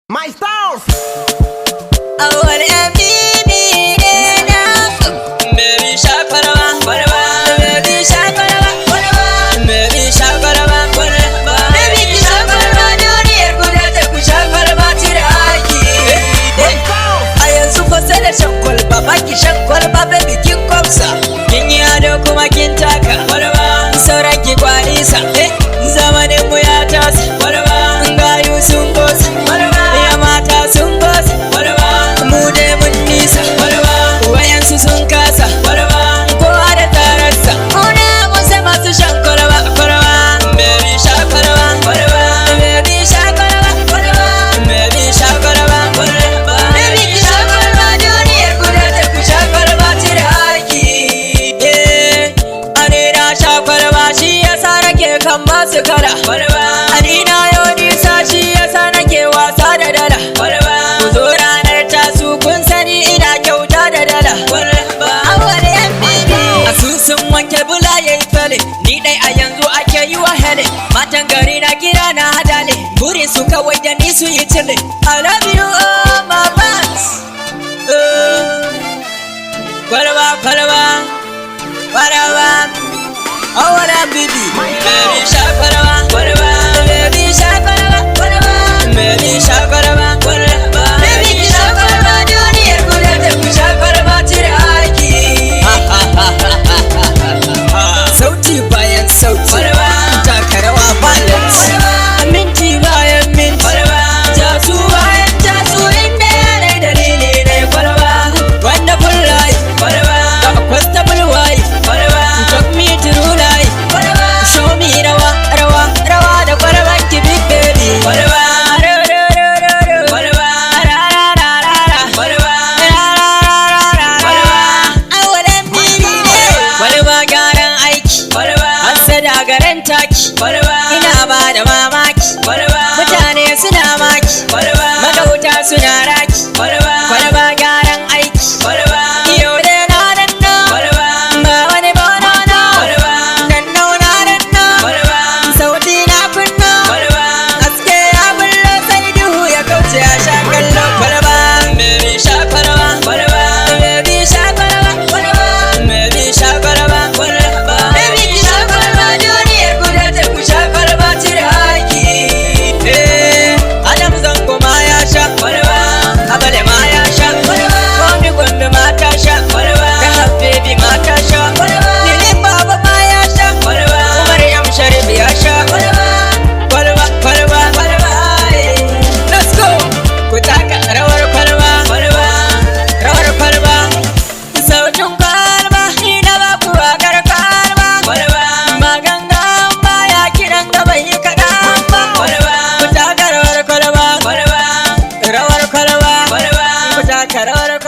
My stars. Awal amini ne na Baby shakarwa kwarwa Baby shakarwa kwarwa Baby shakarwa kwarwa Baby ki shakarwa duniyar guda ta ku shakarwa tira haki A yanzu fa sai da shan kwalba baki shan kwalba baby kin kwamsa Kin yi ado kuma kin taka kwarwa Sauran ki kwanisa zamanin mu ya tasa kwarwa Gayu sun gosa kwarwa Ya mata sun gosa kwarwa Mu dai mun nisa kwarwa Wayansu sun kasa kwarwa Kowa da tararsa Muna mun sai masu shan kwarwa kwarwa Baby sha kwarwa kwarwa Baby sha kwarwa kwarwa Baby sha kwarwa kwarwa Baby ki sha kwarwa duniyar guda ta ku sha kwarwa tira haki Ani na sha kwarwa shi yasa nake kan masu kala kwarwa Ani na yau nisa shi yasa nake wasa da dala kwarwa Ku zo ranar tasu kun sani ina kyauta da dala kwarwa Awal yan bibi Asusun wanke bula yayi fale Ni dai a yanzu ake yi wa hele Matan gari na kira na hadale Burin su kawai da ni su yi cile I love you oh my fans Kwarwa kwarwa Kwarwa Awal yan bibi Baby sha kwarwa kwarwa Baby sha kwarwa kwarwa Baby sha kwarwa kwarwa Baby ki sha kwarwa duniyar guda ta ku sha kwarwa tira haki Sauti bayan sauti taka rawa balance Minti bayan minti Jasu bayan jasu inda yanayi dalili ne kwarwa Wonderful life da constable wife Talk me through life Show me rawa rawa rawa da kwarwan ki big baby Kwalba gyaran aiki Hassada garin taki Ina ba da mamaki Mutane suna maki Magauta suna raki Kwalba gyaran aiki Iyo da na danna Ba wani banana Danna na danna Sauti na kunna Haske ya bullo sai duhu ya kauce ya sha kallo kwalba Baby sha kwalba Baby sha kwalba Baby sha kwalba Baby ki sha kwalba duniyar guda ta ku sha kwalba tira haki Adam zango ma ya sha Abale ma ya sha Komi gombe ma ta sha Rahab baby ma ta sha Lilin baba ma ya sha Maryam Sharif ya sha Kwalba Let's go Ku taka rawar kwalba Rawar kwalba Sautin kwalba Ina ba ku wakar kwalba Magangan baya kiran gaba yi kaɗan ba Ku taka rawar kwalba Rawar kwalba Ku taka rawar